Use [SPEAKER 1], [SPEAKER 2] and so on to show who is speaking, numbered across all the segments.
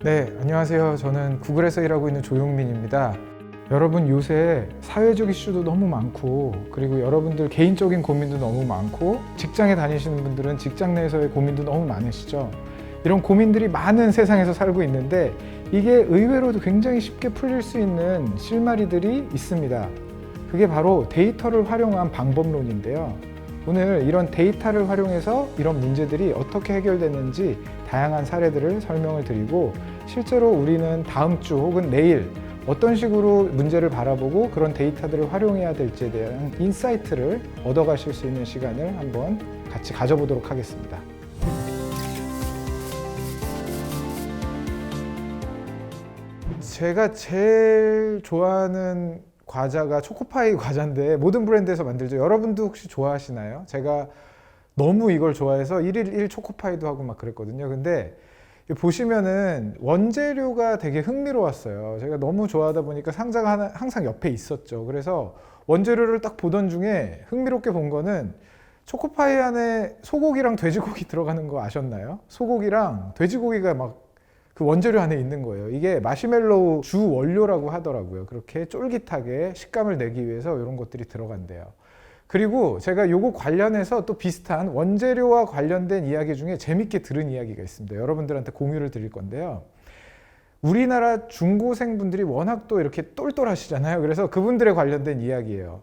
[SPEAKER 1] 네, 안녕하세요. 저는 구글에서 일하고 있는 조용민입니다. 여러분 요새 사회적 이슈도 너무 많고, 그리고 여러분들 개인적인 고민도 너무 많고, 직장에 다니시는 분들은 직장 내에서의 고민도 너무 많으시죠. 이런 고민들이 많은 세상에서 살고 있는데 이게 의외로도 굉장히 쉽게 풀릴 수 있는 실마리들이 있습니다. 그게 바로 데이터를 활용한 방법론인데요. 오늘 이런 데이터를 활용해서 이런 문제들이 어떻게 해결되는지 다양한 사례들을 설명을 드리고, 실제로 우리는 다음 주 혹은 내일 어떤 식으로 문제를 바라보고 그런 데이터들을 활용해야 될지에 대한 인사이트를 얻어가실 수 있는 시간을 한번 같이 가져보도록 하겠습니다. 제가 제일 좋아하는 과자가 초코파이 과자인데 모든 브랜드에서 만들죠. 여러분도 혹시 좋아하시나요? 제가 너무 이걸 좋아해서 1일 1 초코파이도 하고 막 그랬거든요. 근데 보시면은 원재료가 되게 흥미로웠어요. 제가 너무 좋아하다 보니까 상자가 항상 옆에 있었죠. 그래서 원재료를 딱 보던 중에 흥미롭게 본 거는 초코파이 안에 소고기랑 돼지고기 들어가는 거 아셨나요? 소고기랑 돼지고기가 막 그 원재료 안에 있는 거예요. 이게 마시멜로우 주 원료라고 하더라고요. 그렇게 쫄깃하게 식감을 내기 위해서 이런 것들이 들어간대요. 그리고 제가 요거 관련해서 또 비슷한 원재료와 관련된 이야기 중에 재밌게 들은 이야기가 있습니다. 여러분들한테 공유를 드릴 건데요. 우리나라 중고생분들이 워낙 또 이렇게 똘똘하시잖아요. 그래서 그분들에 관련된 이야기예요.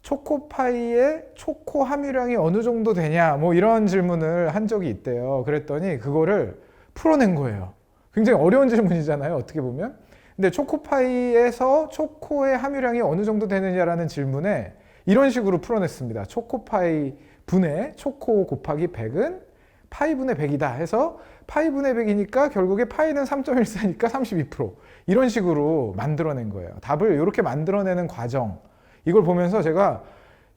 [SPEAKER 1] 초코파이의 초코 함유량이 어느 정도 되냐, 뭐 이런 질문을 한 적이 있대요. 그랬더니 그거를 풀어낸 거예요. 굉장히 어려운 질문이잖아요, 어떻게 보면. 근데 초코파이에서 초코의 함유량이 어느 정도 되느냐라는 질문에 이런 식으로 풀어냈습니다. 초코파이 분의 초코 곱하기 100은 파이 분의 100이다 해서 파이 분의 100이니까 결국에 파이는 3.14니까 32%, 이런 식으로 만들어낸 거예요. 답을 이렇게 만들어내는 과정, 이걸 보면서 제가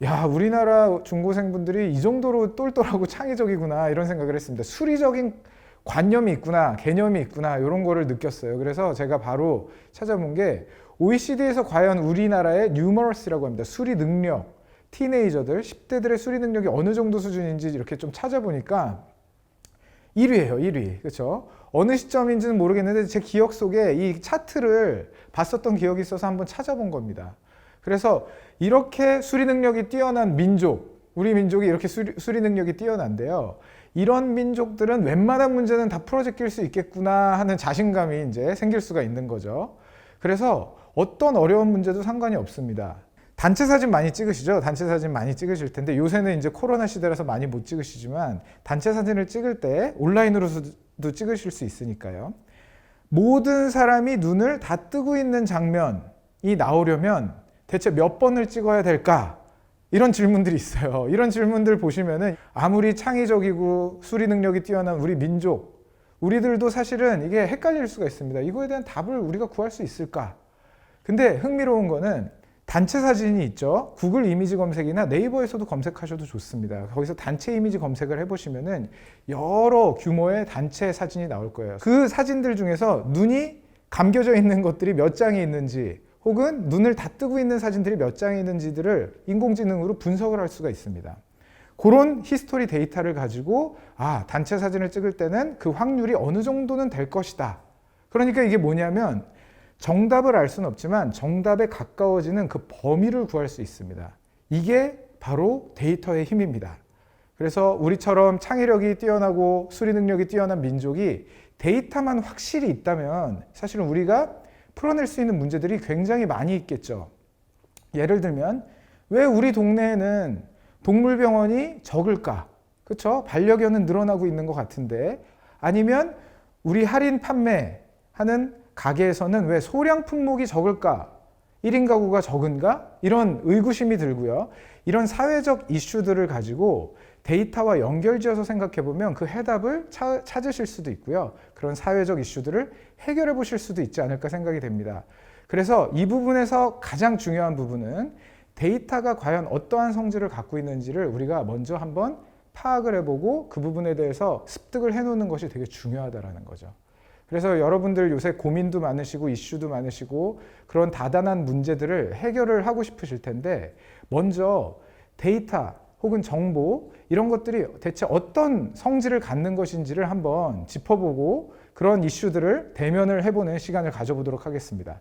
[SPEAKER 1] 야, 우리나라 중고생분들이 이 정도로 똘똘하고 창의적이구나, 이런 생각을 했습니다. 수리적인 관념이 있구나, 개념이 있구나, 이런 거를 느꼈어요. 그래서 제가 바로 찾아본 게 OECD에서 과연 우리나라의 뉴머러스라고 합니다. 수리 능력, 티네이저들, 10대들의 수리 능력이 어느 정도 수준인지 이렇게 좀 찾아보니까 1위예요, 1위. 그렇죠? 어느 시점인지는 모르겠는데 제 기억 속에 이 차트를 봤었던 기억이 있어서 한번 찾아본 겁니다. 그래서 이렇게 수리 능력이 뛰어난 민족, 우리 민족이 이렇게 수리 능력이 뛰어난데요. 이런 민족들은 웬만한 문제는 다 풀어제낄 수 있겠구나 하는 자신감이 이제 생길 수가 있는 거죠. 그래서 어떤 어려운 문제도 상관이 없습니다. 단체 사진 많이 찍으시죠? 단체 사진 많이 찍으실 텐데 요새는 이제 코로나 시대라서 많이 못 찍으시지만 단체 사진을 찍을 때 온라인으로도 찍으실 수 있으니까요. 모든 사람이 눈을 다 뜨고 있는 장면이 나오려면 대체 몇 번을 찍어야 될까? 이런 질문들이 있어요. 이런 질문들 보시면은 아무리 창의적이고 수리 능력이 뛰어난 우리 민족, 우리들도 사실은 이게 헷갈릴 수가 있습니다. 이거에 대한 답을 우리가 구할 수 있을까? 근데 흥미로운 거는 단체 사진이 있죠. 구글 이미지 검색이나 네이버에서도 검색하셔도 좋습니다. 거기서 단체 이미지 검색을 해보시면은 여러 규모의 단체 사진이 나올 거예요. 그 사진들 중에서 눈이 감겨져 있는 것들이 몇 장이 있는지, 혹은 눈을 다 뜨고 있는 사진들이 몇 장이 있는지들을 인공지능으로 분석을 할 수가 있습니다. 그런 히스토리 데이터를 가지고 단체 사진을 찍을 때는 그 확률이 어느 정도는 될 것이다. 그러니까 이게 뭐냐면 정답을 알 수는 없지만 정답에 가까워지는 그 범위를 구할 수 있습니다. 이게 바로 데이터의 힘입니다. 그래서 우리처럼 창의력이 뛰어나고 수리 능력이 뛰어난 민족이 데이터만 확실히 있다면 사실은 우리가 풀어낼 수 있는 문제들이 굉장히 많이 있겠죠. 예를 들면 왜 우리 동네에는 동물병원이 적을까? 그렇죠? 반려견은 늘어나고 있는 것 같은데, 아니면 우리 할인 판매하는 가게에서는 왜 소량 품목이 적을까? 1인 가구가 적은가? 이런 의구심이 들고요. 이런 사회적 이슈들을 가지고 데이터와 연결지어서 생각해보면 그 해답을 찾으실 수도 있고요. 그런 사회적 이슈들을 해결해 보실 수도 있지 않을까 생각이 됩니다. 그래서 이 부분에서 가장 중요한 부분은 데이터가 과연 어떠한 성질을 갖고 있는지를 우리가 먼저 한번 파악을 해보고 그 부분에 대해서 습득을 해놓는 것이 되게 중요하다는 거죠. 그래서 여러분들 요새 고민도 많으시고 이슈도 많으시고 그런 다단한 문제들을 해결을 하고 싶으실 텐데, 먼저 데이터 혹은 정보, 이런 것들이 대체 어떤 성질을 갖는 것인지를 한번 짚어보고 그런 이슈들을 대면을 해보는 시간을 가져보도록 하겠습니다.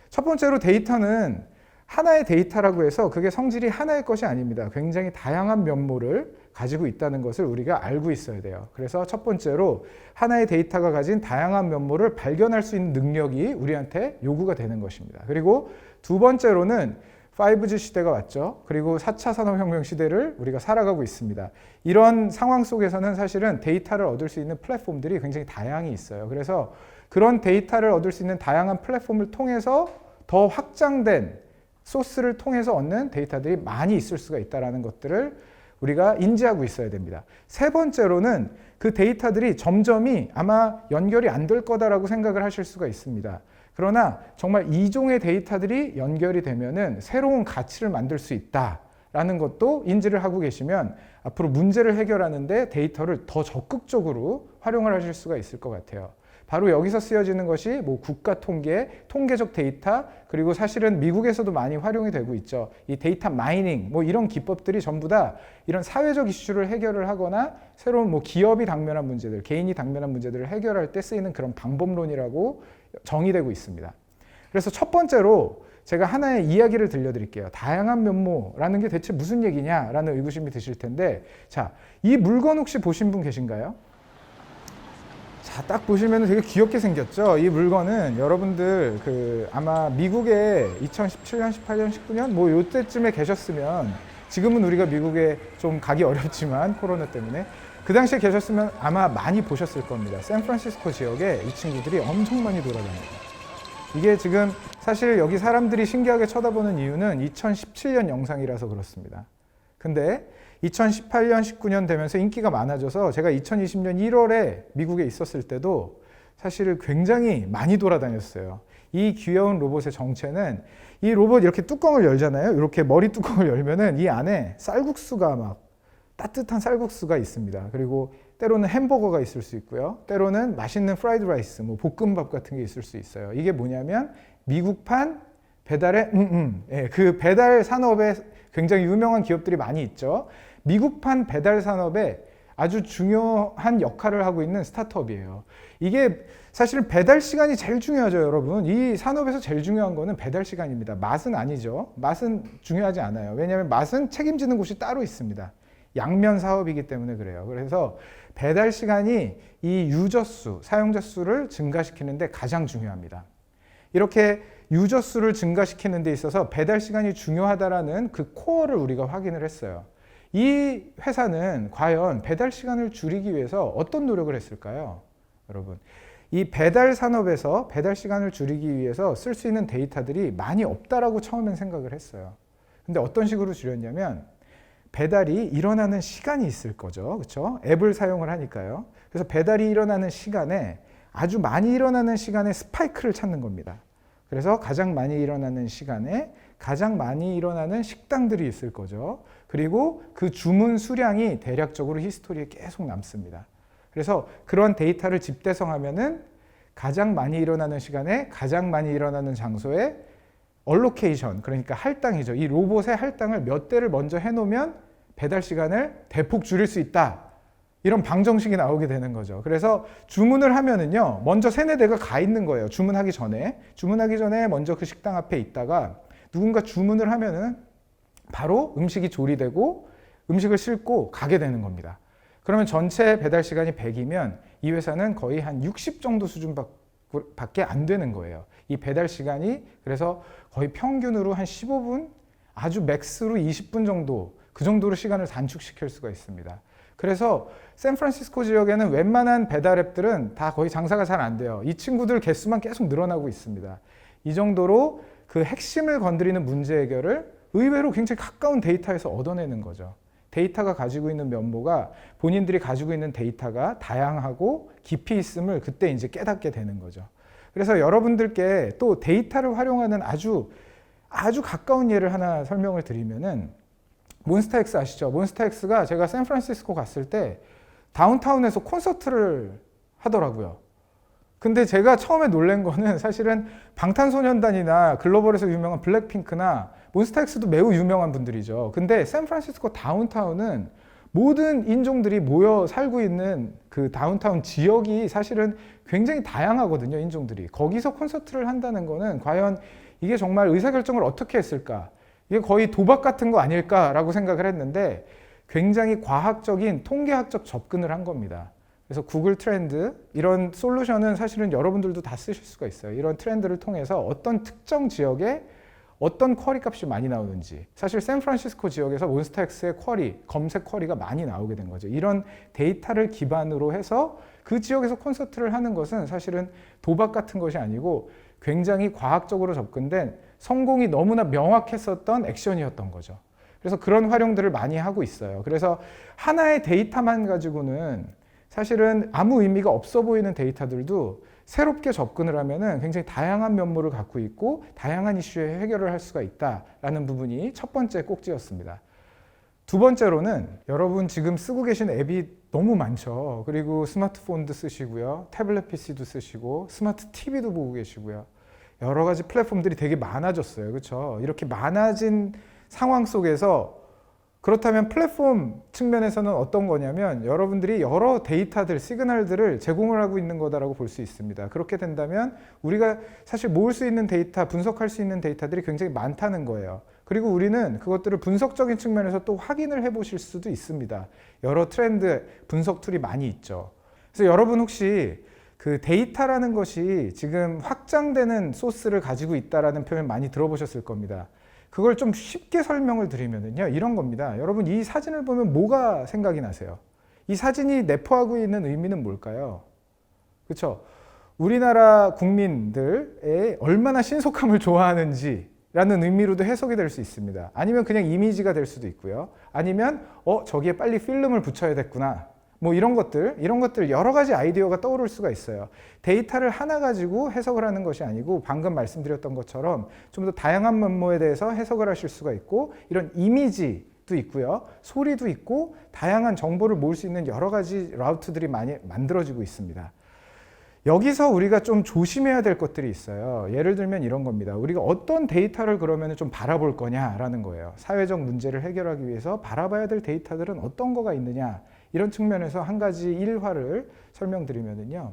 [SPEAKER 1] 첫 번째로 데이터는 하나의 데이터라고 해서 그게 성질이 하나의 것이 아닙니다. 굉장히 다양한 면모를 가지고 있다는 것을 우리가 알고 있어야 돼요. 그래서 첫 번째로 하나의 데이터가 가진 다양한 면모를 발견할 수 있는 능력이 우리한테 요구가 되는 것입니다. 그리고 두 번째로는 5G 시대가 왔죠. 그리고 4차 산업혁명 시대를 우리가 살아가고 있습니다. 이런 상황 속에서는 사실은 데이터를 얻을 수 있는 플랫폼들이 굉장히 다양히 있어요. 그래서 그런 데이터를 얻을 수 있는 다양한 플랫폼을 통해서 더 확장된 소스를 통해서 얻는 데이터들이 많이 있을 수가 있다는 것들을 우리가 인지하고 있어야 됩니다. 세 번째로는 그 데이터들이 점점이 아마 연결이 안 될 거다라고 생각을 하실 수가 있습니다. 그러나 정말 이종의 데이터들이 연결이 되면은 새로운 가치를 만들 수 있다라는 것도 인지를 하고 계시면 앞으로 문제를 해결하는데 데이터를 더 적극적으로 활용을 하실 수가 있을 것 같아요. 바로 여기서 쓰여지는 것이 뭐 국가 통계, 통계적 데이터, 그리고 사실은 미국에서도 많이 활용이 되고 있죠. 이 데이터 마이닝, 뭐 이런 기법들이 전부 다 이런 사회적 이슈를 해결을 하거나 새로운 뭐 기업이 당면한 문제들, 개인이 당면한 문제들을 해결할 때 쓰이는 그런 방법론이라고 정의되고 있습니다. 그래서 첫 번째로 제가 하나의 이야기를 들려드릴게요. 다양한 면모라는 게 대체 무슨 얘기냐라는 의구심이 드실 텐데, 자, 이 물건 혹시 보신 분 계신가요? 자, 딱 보시면 되게 귀엽게 생겼죠? 이 물건은 여러분들 아마 미국에 2017년, 18년, 19년 뭐 요때쯤에 계셨으면, 지금은 우리가 미국에 좀 가기 어렵지만 코로나 때문에 그 당시에 계셨으면 아마 많이 보셨을 겁니다. 샌프란시스코 지역에 이 친구들이 엄청 많이 돌아다닙니다. 이게 지금 사실 여기 사람들이 신기하게 쳐다보는 이유는 2017년 영상이라서 그렇습니다. 근데 2018년, 19년 되면서 인기가 많아져서 제가 2020년 1월에 미국에 있었을 때도 사실 굉장히 많이 돌아다녔어요. 이 귀여운 로봇의 정체는, 이 로봇 이렇게 뚜껑을 열잖아요. 이렇게 머리 뚜껑을 열면은 이 안에 쌀국수가 막 따뜻한 쌀국수가 있습니다. 그리고 때로는 햄버거가 있을 수 있고요. 때로는 맛있는 프라이드 라이스, 뭐 볶음밥 같은 게 있을 수 있어요. 이게 뭐냐면 미국판 배달의 예, 그 배달 산업에 굉장히 유명한 기업들이 많이 있죠. 미국판 배달 산업에 아주 중요한 역할을 하고 있는 스타트업이에요. 이게 사실은 배달 시간이 제일 중요하죠, 여러분. 이 산업에서 제일 중요한 거는 배달 시간입니다. 맛은 아니죠. 맛은 중요하지 않아요. 왜냐하면 맛은 책임지는 곳이 따로 있습니다. 양면 사업이기 때문에 그래요. 그래서 배달 시간이 이 유저 수, 사용자 수를 증가시키는 데 가장 중요합니다. 이렇게 유저 수를 증가시키는 데 있어서 배달 시간이 중요하다라는 그 코어를 우리가 확인을 했어요. 이 회사는 과연 배달 시간을 줄이기 위해서 어떤 노력을 했을까요? 여러분, 이 배달 산업에서 배달 시간을 줄이기 위해서 쓸 수 있는 데이터들이 많이 없다라고 처음엔 생각을 했어요. 근데 어떤 식으로 줄였냐면 배달이 일어나는 시간이 있을 거죠. 그렇죠? 앱을 사용을 하니까요. 그래서 배달이 일어나는 시간에 아주 많이 일어나는 시간에 스파이크를 찾는 겁니다. 그래서 가장 많이 일어나는 시간에 가장 많이 일어나는 식당들이 있을 거죠. 그리고 그 주문 수량이 대략적으로 히스토리에 계속 남습니다. 그래서 그런 데이터를 집대성하면은 가장 많이 일어나는 시간에 가장 많이 일어나는 장소에 얼로케이션, 그러니까 할당이죠. 이 로봇의 할당을 몇 대를 먼저 해놓으면 배달 시간을 대폭 줄일 수 있다. 이런 방정식이 나오게 되는 거죠. 그래서 주문을 하면은요, 먼저 세네 대가 가 있는 거예요. 주문하기 전에 먼저 그 식당 앞에 있다가 누군가 주문을 하면은 바로 음식이 조리되고 음식을 싣고 가게 되는 겁니다. 그러면 전체 배달 시간이 100이면 이 회사는 거의 한 60 정도 수준밖에 안 되는 거예요. 이 배달 시간이 그래서 거의 평균으로 한 15분, 아주 맥스로 20분 정도, 그 정도로 시간을 단축시킬 수가 있습니다. 그래서 샌프란시스코 지역에는 웬만한 배달 앱들은 다 거의 장사가 잘 안 돼요. 이 친구들 개수만 계속 늘어나고 있습니다. 이 정도로 그 핵심을 건드리는 문제 해결을 의외로 굉장히 가까운 데이터에서 얻어내는 거죠. 데이터가 가지고 있는 면모가 본인들이 가지고 있는 데이터가 다양하고 깊이 있음을 그때 이제 깨닫게 되는 거죠. 그래서 여러분들께 또 데이터를 활용하는 아주 가까운 예를 하나 설명을 드리면은 몬스타엑스 아시죠? 몬스타엑스가 제가 샌프란시스코 갔을 때 다운타운에서 콘서트를 하더라고요. 근데 제가 처음에 놀란 거는 사실은 방탄소년단이나 글로벌에서 유명한 블랙핑크나 몬스타엑스도 매우 유명한 분들이죠. 근데 샌프란시스코 다운타운은 모든 인종들이 모여 살고 있는 그 다운타운 지역이 사실은 굉장히 다양하거든요, 인종들이. 거기서 콘서트를 한다는 거는 과연 이게 정말 의사결정을 어떻게 했을까? 이게 거의 도박 같은 거 아닐까라고 생각을 했는데 굉장히 과학적인 통계학적 접근을 한 겁니다. 그래서 구글 트렌드 이런 솔루션은 사실은 여러분들도 다 쓰실 수가 있어요. 이런 트렌드를 통해서 어떤 특정 지역에 어떤 쿼리 값이 많이 나오는지, 사실 샌프란시스코 지역에서 몬스타엑스의 쿼리, 검색 쿼리가 많이 나오게 된 거죠. 이런 데이터를 기반으로 해서 그 지역에서 콘서트를 하는 것은 사실은 도박 같은 것이 아니고 굉장히 과학적으로 접근된 성공이 너무나 명확했었던 액션이었던 거죠. 그래서 그런 활용들을 많이 하고 있어요. 그래서 하나의 데이터만 가지고는 사실은 아무 의미가 없어 보이는 데이터들도 새롭게 접근을 하면은 굉장히 다양한 면모를 갖고 있고 다양한 이슈에 해결을 할 수가 있다라는 부분이 첫 번째 꼭지였습니다. 두 번째로는 여러분 지금 쓰고 계신 앱이 너무 많죠. 그리고 스마트폰도 쓰시고요. 태블릿 PC도 쓰시고 스마트 TV도 보고 계시고요. 여러 가지 플랫폼들이 되게 많아졌어요. 그렇죠? 이렇게 많아진 상황 속에서 그렇다면 플랫폼 측면에서는 어떤 거냐면 여러분들이 여러 데이터들, 시그널들을 제공을 하고 있는 거다라고 볼 수 있습니다. 그렇게 된다면 우리가 사실 모을 수 있는 데이터, 분석할 수 있는 데이터들이 굉장히 많다는 거예요. 그리고 우리는 그것들을 분석적인 측면에서 또 확인을 해보실 수도 있습니다. 여러 트렌드 분석 툴이 많이 있죠. 그래서 여러분 혹시 그 데이터라는 것이 지금 확장되는 소스를 가지고 있다라는 표현 많이 들어보셨을 겁니다. 그걸 좀 쉽게 설명을 드리면요, 이런 겁니다. 여러분 이 사진을 보면 뭐가 생각이 나세요? 이 사진이 내포하고 있는 의미는 뭘까요? 그렇죠? 우리나라 국민들의 얼마나 신속함을 좋아하는지 라는 의미로도 해석이 될 수 있습니다. 아니면 그냥 이미지가 될 수도 있고요. 아니면 저기에 빨리 필름을 붙여야겠구나. 뭐 이런 것들 여러 가지 아이디어가 떠오를 수가 있어요. 데이터를 하나 가지고 해석을 하는 것이 아니고 방금 말씀드렸던 것처럼 좀 더 다양한 면모에 대해서 해석을 하실 수가 있고 이런 이미지도 있고요. 소리도 있고 다양한 정보를 모을 수 있는 여러 가지 라우트들이 많이 만들어지고 있습니다. 여기서 우리가 좀 조심해야 될 것들이 있어요. 예를 들면 이런 겁니다. 우리가 어떤 데이터를 그러면 좀 바라볼 거냐라는 거예요. 사회적 문제를 해결하기 위해서 바라봐야 될 데이터들은 어떤 거가 있느냐. 이런 측면에서 한 가지 일화를 설명드리면요.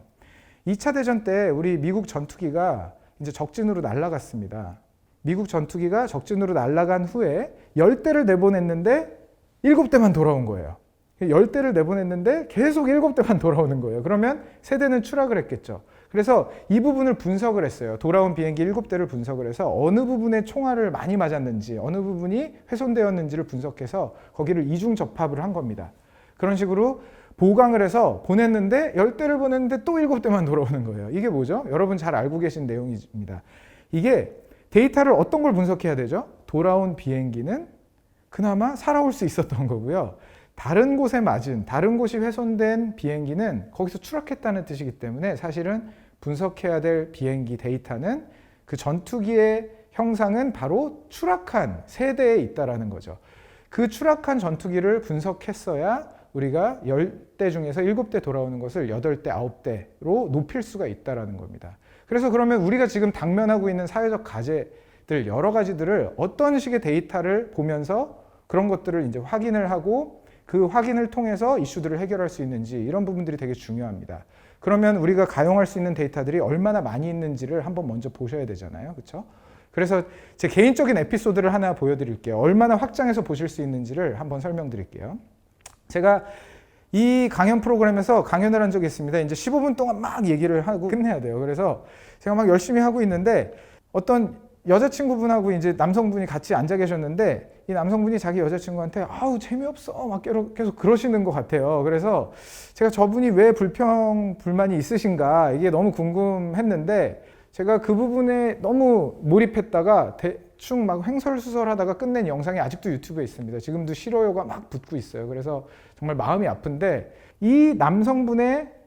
[SPEAKER 1] 2차 대전 때 우리 미국 전투기가 이제 적진으로 날아갔습니다. 미국 전투기가 적진으로 날아간 후에 10대를 내보냈는데 7대만 돌아온 거예요. 10대를 내보냈는데 계속 7대만 돌아오는 거예요. 그러면 세대는 추락을 했겠죠. 그래서 이 부분을 분석을 했어요. 돌아온 비행기 7대를 분석을 해서 어느 부분에 총알을 많이 맞았는지, 어느 부분이 훼손되었는지를 분석해서 거기를 이중 접합을 한 겁니다. 그런 식으로 보강을 해서 보냈는데 10대를 보냈는데 또 7대만 돌아오는 거예요. 이게 뭐죠? 여러분 잘 알고 계신 내용입니다. 이게 데이터를 어떤 걸 분석해야 되죠? 돌아온 비행기는 그나마 살아올 수 있었던 거고요. 다른 곳에 맞은, 다른 곳이 훼손된 비행기는 거기서 추락했다는 뜻이기 때문에 사실은 분석해야 될 비행기 데이터는 그 전투기의 형상은 바로 추락한 세대에 있다는 거죠. 그 추락한 전투기를 분석했어야 우리가 10대 중에서 7대 돌아오는 것을 8대, 9대로 높일 수가 있다는 겁니다. 그래서 그러면 우리가 지금 당면하고 있는 사회적 과제들 여러 가지들을 어떤 식의 데이터를 보면서 그런 것들을 이제 확인을 하고 그 확인을 통해서 이슈들을 해결할 수 있는지 이런 부분들이 되게 중요합니다. 그러면 우리가 가용할 수 있는 데이터들이 얼마나 많이 있는지를 한번 먼저 보셔야 되잖아요. 그렇죠? 그래서 제 개인적인 에피소드를 하나 보여드릴게요. 얼마나 확장해서 보실 수 있는지를 한번 설명드릴게요. 제가 이 강연 프로그램에서 강연을 한 적이 있습니다. 이제 15분 동안 막 얘기를 하고 끝내야 돼요. 그래서 제가 막 열심히 하고 있는데 어떤 여자친구분하고 이제 남성분이 같이 앉아 계셨는데 이 남성분이 자기 여자친구한테 아우 재미없어 막 계속 그러시는 것 같아요. 그래서 제가 저분이 왜 불만이 있으신가 이게 너무 궁금했는데 제가 그 부분에 너무 몰입했다가 대충 막 횡설수설하다가 끝낸 영상이 아직도 유튜브에 있습니다. 지금도 싫어요가 막 붙고 있어요. 그래서 정말 마음이 아픈데 이 남성분의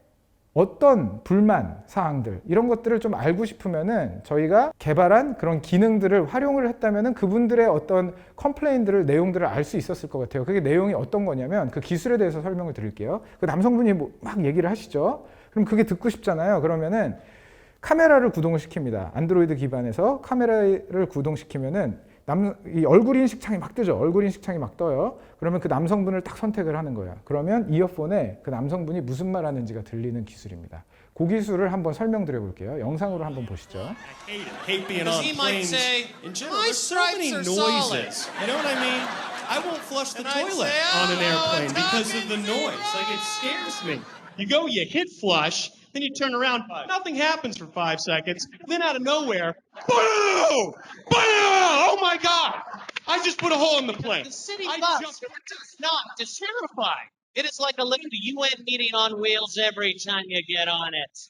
[SPEAKER 1] 어떤 불만 사항들 이런 것들을 좀 알고 싶으면은 저희가 개발한 그런 기능들을 활용을 했다면은 그분들의 어떤 컴플레인들을 내용들을 알 수 있었을 것 같아요. 그게 내용이 어떤 거냐면 그 기술에 대해서 설명을 드릴게요. 그 남성분이 막 얘기를 하시죠. 그럼 그게 듣고 싶잖아요. 그러면은 카메라를 구동을 시킵니다. 안드로이드 기반에서 카메라를 구동시키면은 이 얼굴 인식창이 막 뜨죠. 얼굴 인식창이 막 떠요. 그러면 그 남성분을 딱 선택을 하는 거예요. 그러면 이어폰에 그 남성분이 무슨 말 하는지가 들리는 기술입니다. 그 기술을 한번 설명드려 볼게요. 영상으로 한번 보시죠.
[SPEAKER 2] Hate being on planes. In general, there's so many noises. You know what I mean? I won't flush the toilet on an airplane because of the noise. Like, it scares me. You go, you hit flush, then you turn around, nothing happens for 5 seconds, then out of nowhere, boom! Boom! Oh my God! I just put a hole in the plane.
[SPEAKER 3] The city bus does not. It's terrifying. It is like a little UN meeting on wheels every time you get on it.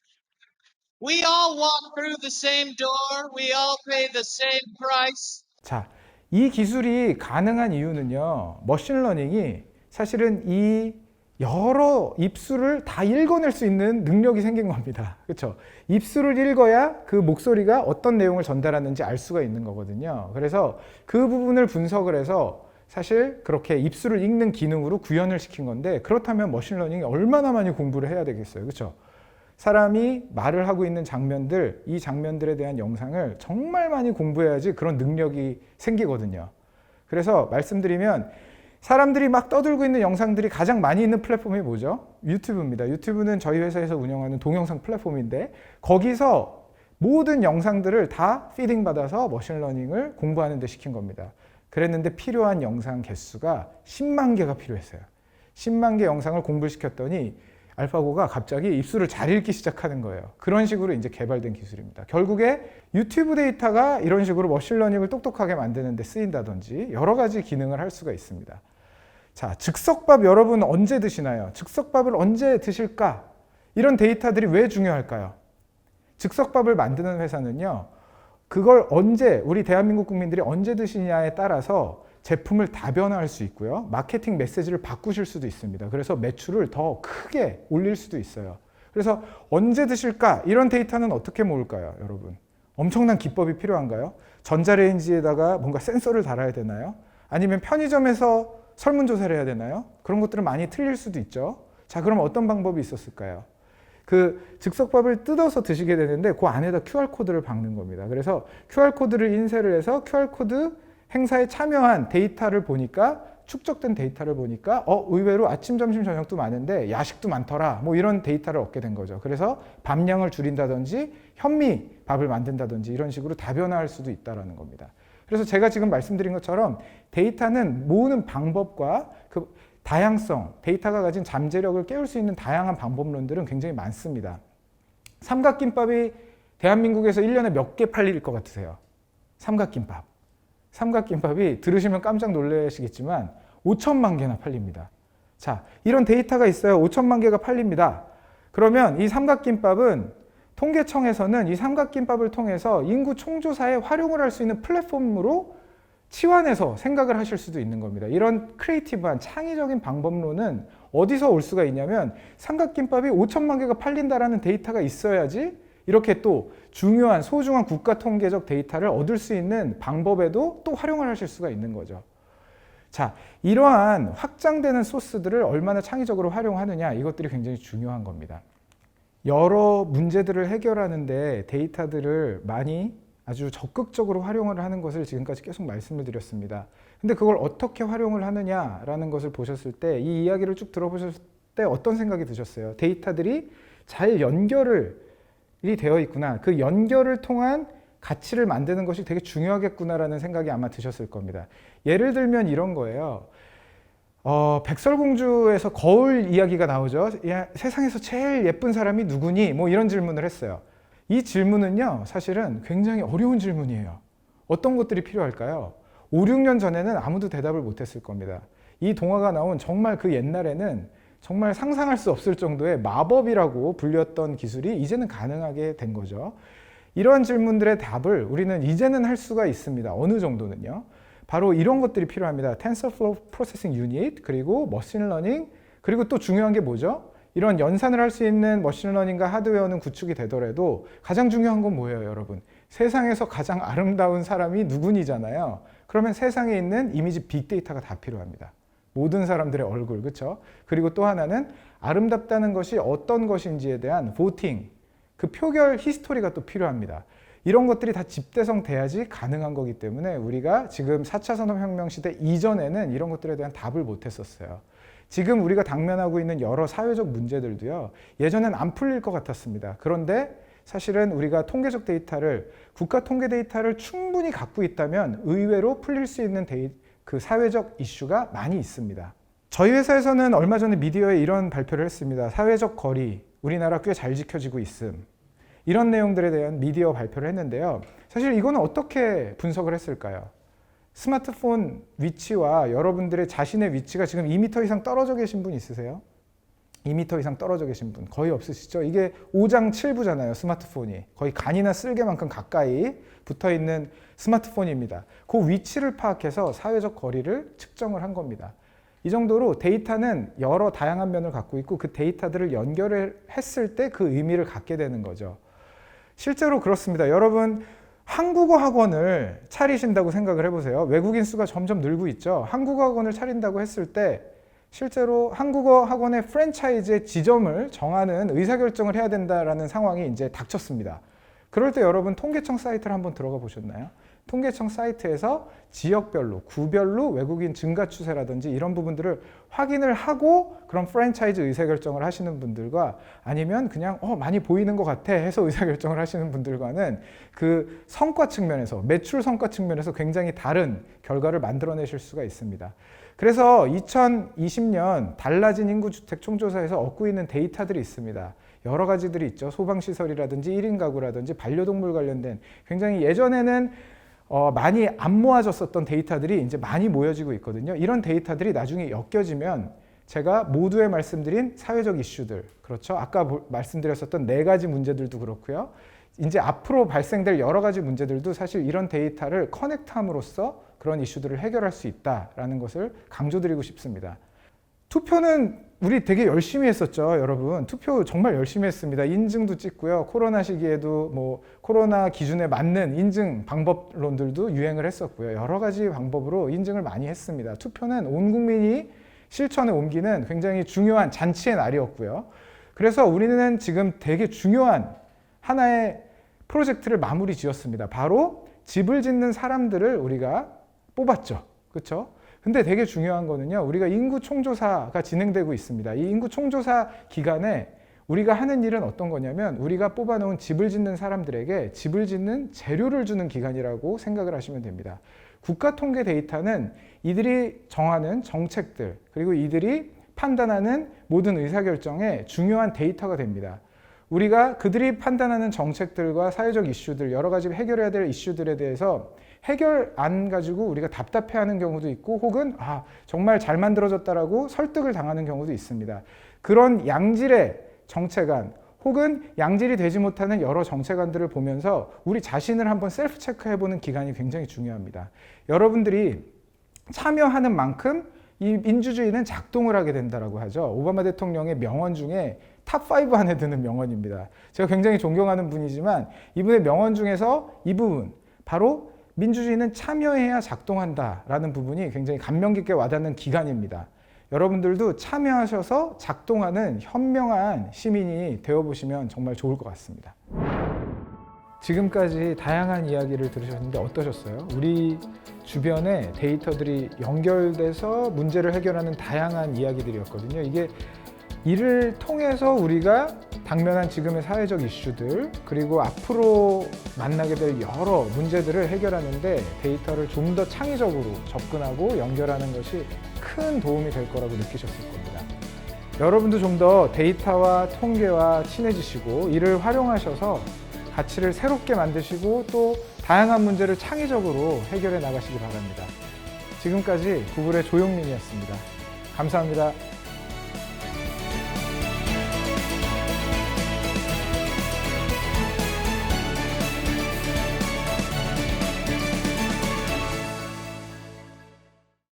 [SPEAKER 3] We all walk through the same door. We all pay the same price.
[SPEAKER 1] 자, 이 기술이 가능한 이유는요. 머신러닝이 사실은 이 여러 입술을 다 읽어낼 수 있는 능력이 생긴 겁니다. 그렇죠? 입술을 읽어야 그 목소리가 어떤 내용을 전달하는지 알 수가 있는 거거든요. 그래서 그 부분을 분석을 해서 사실 그렇게 입술을 읽는 기능으로 구현을 시킨 건데, 그렇다면 머신러닝이 얼마나 많이 공부를 해야 되겠어요. 그렇죠? 사람이 말을 하고 있는 장면들, 이 장면들에 대한 영상을 정말 많이 공부해야지 그런 능력이 생기거든요. 그래서 말씀드리면 사람들이 막 떠들고 있는 영상들이 가장 많이 있는 플랫폼이 뭐죠? 유튜브입니다. 유튜브는 저희 회사에서 운영하는 동영상 플랫폼인데, 거기서 모든 영상들을 다 피딩 받아서 머신러닝을 공부하는 데 시킨 겁니다. 그랬는데 필요한 영상 개수가 10만 개가 필요했어요. 10만 개 영상을 공부를 시켰더니 알파고가 갑자기 입술을 잘 읽기 시작하는 거예요. 그런 식으로 이제 개발된 기술입니다. 결국에 유튜브 데이터가 이런 식으로 머신러닝을 똑똑하게 만드는 데 쓰인다든지 여러 가지 기능을 할 수가 있습니다. 자, 즉석밥 여러분 언제 드시나요? 즉석밥을 언제 드실까? 이런 데이터들이 왜 중요할까요? 즉석밥을 만드는 회사는요, 그걸 언제, 우리 대한민국 국민들이 언제 드시냐에 따라서 제품을 다변화할 수 있고요. 마케팅 메시지를 바꾸실 수도 있습니다. 그래서 매출을 더 크게 올릴 수도 있어요. 그래서 언제 드실까? 이런 데이터는 어떻게 모을까요, 여러분? 엄청난 기법이 필요한가요? 전자레인지에다가 뭔가 센서를 달아야 되나요? 아니면 편의점에서 설문조사를 해야 되나요? 그런 것들은 많이 틀릴 수도 있죠. 자, 그럼 어떤 방법이 있었을까요? 그 즉석밥을 뜯어서 드시게 되는데 그 안에다 QR코드를 박는 겁니다. 그래서 QR코드를 인쇄를 해서 QR코드 행사에 참여한 데이터를 보니까, 축적된 데이터를 보니까 의외로 아침, 점심, 저녁도 많은데 야식도 많더라, 뭐 이런 데이터를 얻게 된 거죠. 그래서 밥량을 줄인다든지 현미 밥을 만든다든지 이런 식으로 다변화할 수도 있다는 겁니다. 그래서 제가 지금 말씀드린 것처럼 데이터는 모으는 방법과 그 다양성, 데이터가 가진 잠재력을 깨울 수 있는 다양한 방법론들은 굉장히 많습니다. 삼각김밥이 대한민국에서 1년에 몇 개 팔릴 것 같으세요? 삼각김밥. 삼각김밥이 들으시면 깜짝 놀라시겠지만 5천만 개나 팔립니다. 자, 이런 데이터가 있어요. 5천만 개가 팔립니다. 그러면 이 삼각김밥은 통계청에서는 이 삼각김밥을 통해서 인구 총조사에 활용을 할 수 있는 플랫폼으로 치환해서 생각을 하실 수도 있는 겁니다. 이런 크리에이티브한 창의적인 방법론은 어디서 올 수가 있냐면, 삼각김밥이 5천만 개가 팔린다라는 데이터가 있어야지 이렇게 또 중요한 소중한 국가 통계적 데이터를 얻을 수 있는 방법에도 또 활용을 하실 수가 있는 거죠. 자, 이러한 확장되는 소스들을 얼마나 창의적으로 활용하느냐, 이것들이 굉장히 중요한 겁니다. 여러 문제들을 해결하는데 데이터들을 많이 아주 적극적으로 활용을 하는 것을 지금까지 계속 말씀을 드렸습니다. 근데 그걸 어떻게 활용을 하느냐라는 것을 보셨을 때, 이 이야기를 쭉 들어보셨을 때 어떤 생각이 드셨어요? 데이터들이 잘 연결이 되어 있구나, 그 연결을 통한 가치를 만드는 것이 되게 중요하겠구나라는 생각이 아마 드셨을 겁니다. 예를 들면 이런 거예요. 백설공주에서 거울 이야기가 나오죠. 야, 세상에서 제일 예쁜 사람이 누구니? 뭐 이런 질문을 했어요. 이 질문은요, 사실은 굉장히 어려운 질문이에요. 어떤 것들이 필요할까요? 5, 6년 전에는 아무도 대답을 못했을 겁니다. 이 동화가 나온 정말 그 옛날에는 정말 상상할 수 없을 정도의 마법이라고 불렸던 기술이 이제는 가능하게 된 거죠. 이러한 질문들의 답을 우리는 이제는 할 수가 있습니다. 어느 정도는요. 바로 이런 것들이 필요합니다. TensorFlow Processing Unit, 그리고 머신러닝, 그리고 또 중요한 게 뭐죠? 이런 연산을 할 수 있는 머신러닝과 하드웨어는 구축이 되더라도 가장 중요한 건 뭐예요, 여러분? 세상에서 가장 아름다운 사람이 누구니잖아요. 그러면 세상에 있는 이미지 빅데이터가 다 필요합니다. 모든 사람들의 얼굴, 그렇죠? 그리고 또 하나는 아름답다는 것이 어떤 것인지에 대한 보팅, 그 표결 히스토리가 또 필요합니다. 이런 것들이 다 집대성 돼야지 가능한 거기 때문에 우리가 지금 4차 산업혁명 시대 이전에는 이런 것들에 대한 답을 못 했었어요. 지금 우리가 당면하고 있는 여러 사회적 문제들도요, 예전엔 안 풀릴 것 같았습니다. 그런데 사실은 우리가 통계적 데이터를, 국가 통계 데이터를 충분히 갖고 있다면 의외로 풀릴 수 있는 그 사회적 이슈가 많이 있습니다. 저희 회사에서는 얼마 전에 미디어에 이런 발표를 했습니다. 사회적 거리, 우리나라 꽤 잘 지켜지고 있음. 이런 내용들에 대한 미디어 발표를 했는데요. 사실 이거는 어떻게 분석을 했을까요? 스마트폰 위치와 여러분들의 자신의 위치가 지금 2m 이상 떨어져 계신 분 있으세요? 2m 이상 떨어져 계신 분 거의 없으시죠? 이게 5장 7부잖아요, 스마트폰이. 거의 간이나 쓸개만큼 가까이 붙어 있는 스마트폰입니다. 그 위치를 파악해서 사회적 거리를 측정을 한 겁니다. 이 정도로 데이터는 여러 다양한 면을 갖고 있고 그 데이터들을 연결을 했을 때 그 의미를 갖게 되는 거죠. 실제로 그렇습니다. 여러분, 한국어 학원을 차리신다고 생각을 해보세요. 외국인 수가 점점 늘고 있죠. 한국어 학원을 차린다고 했을 때 실제로 한국어 학원의 프랜차이즈의 지점을 정하는 의사결정을 해야 된다는 상황이 이제 닥쳤습니다. 그럴 때 여러분 통계청 사이트를 한번 들어가 보셨나요? 통계청 사이트에서 지역별로, 구별로 외국인 증가 추세라든지 이런 부분들을 확인을 하고 그런 프랜차이즈 의사결정을 하시는 분들과 아니면 그냥 많이 보이는 것 같아 해서 의사결정을 하시는 분들과는 그 성과 측면에서, 매출 성과 측면에서 굉장히 다른 결과를 만들어내실 수가 있습니다. 그래서 2020년 달라진 인구주택 총조사에서 얻고 있는 데이터들이 있습니다. 여러 가지들이 있죠. 소방시설이라든지 1인 가구라든지 반려동물 관련된 굉장히 예전에는 많이 안 모아졌었던 데이터들이 이제 많이 모여지고 있거든요. 이런 데이터들이 나중에 엮여지면 제가 모두에 말씀드린 사회적 이슈들, 그렇죠? 아까 말씀드렸었던 4가지 문제들도 그렇고요. 이제 앞으로 발생될 여러 가지 문제들도 사실 이런 데이터를 커넥트함으로써 그런 이슈들을 해결할 수 있다라는 것을 강조드리고 싶습니다. 투표는 우리 되게 열심히 했었죠, 여러분. 투표 정말 열심히 했습니다. 인증도 찍고요. 코로나 시기에도 뭐 코로나 기준에 맞는 인증 방법론들도 유행을 했었고요. 여러 가지 방법으로 인증을 많이 했습니다. 투표는 온 국민이 실천에 옮기는 굉장히 중요한 잔치의 날이었고요. 그래서 우리는 지금 되게 중요한 하나의 프로젝트를 마무리 지었습니다. 바로 집을 짓는 사람들을 우리가 뽑았죠. 그렇죠? 근데 되게 중요한 거는요, 우리가 인구 총조사가 진행되고 있습니다. 이 인구 총조사 기간에 우리가 하는 일은 어떤 거냐면 우리가 뽑아놓은 집을 짓는 사람들에게 집을 짓는 재료를 주는 기간이라고 생각을 하시면 됩니다. 국가 통계 데이터는 이들이 정하는 정책들, 그리고 이들이 판단하는 모든 의사결정에 중요한 데이터가 됩니다. 우리가 그들이 판단하는 정책들과 사회적 이슈들, 여러 가지 해결해야 될 이슈들에 대해서 해결 안 가지고 우리가 답답해하는 경우도 있고, 혹은 정말 잘 만들어졌다라고 설득을 당하는 경우도 있습니다. 그런 양질의 정책안 혹은 양질이 되지 못하는 여러 정책안들을 보면서 우리 자신을 한번 셀프 체크해보는 기간이 굉장히 중요합니다. 여러분들이 참여하는 만큼 이 민주주의는 작동을 하게 된다라고 하죠. 오바마 대통령의 명언 중에 탑5 안에 드는 명언입니다. 제가 굉장히 존경하는 분이지만 이분의 명언 중에서 이 부분, 바로 민주주의는 참여해야 작동한다라는 부분이 굉장히 감명 깊게 와닿는 기간입니다. 여러분들도 참여하셔서 작동하는 현명한 시민이 되어보시면 정말 좋을 것 같습니다. 지금까지 다양한 이야기를 들으셨는데 어떠셨어요? 우리 주변에 데이터들이 연결돼서 문제를 해결하는 다양한 이야기들이었거든요. 이게 이를 통해서 우리가 당면한 지금의 사회적 이슈들, 그리고 앞으로 만나게 될 여러 문제들을 해결하는데 데이터를 좀 더 창의적으로 접근하고 연결하는 것이 큰 도움이 될 거라고 느끼셨을 겁니다. 여러분도 좀 더 데이터와 통계와 친해지시고 이를 활용하셔서 가치를 새롭게 만드시고 또 다양한 문제를 창의적으로 해결해 나가시기 바랍니다. 지금까지 구글의 조용민이었습니다. 감사합니다.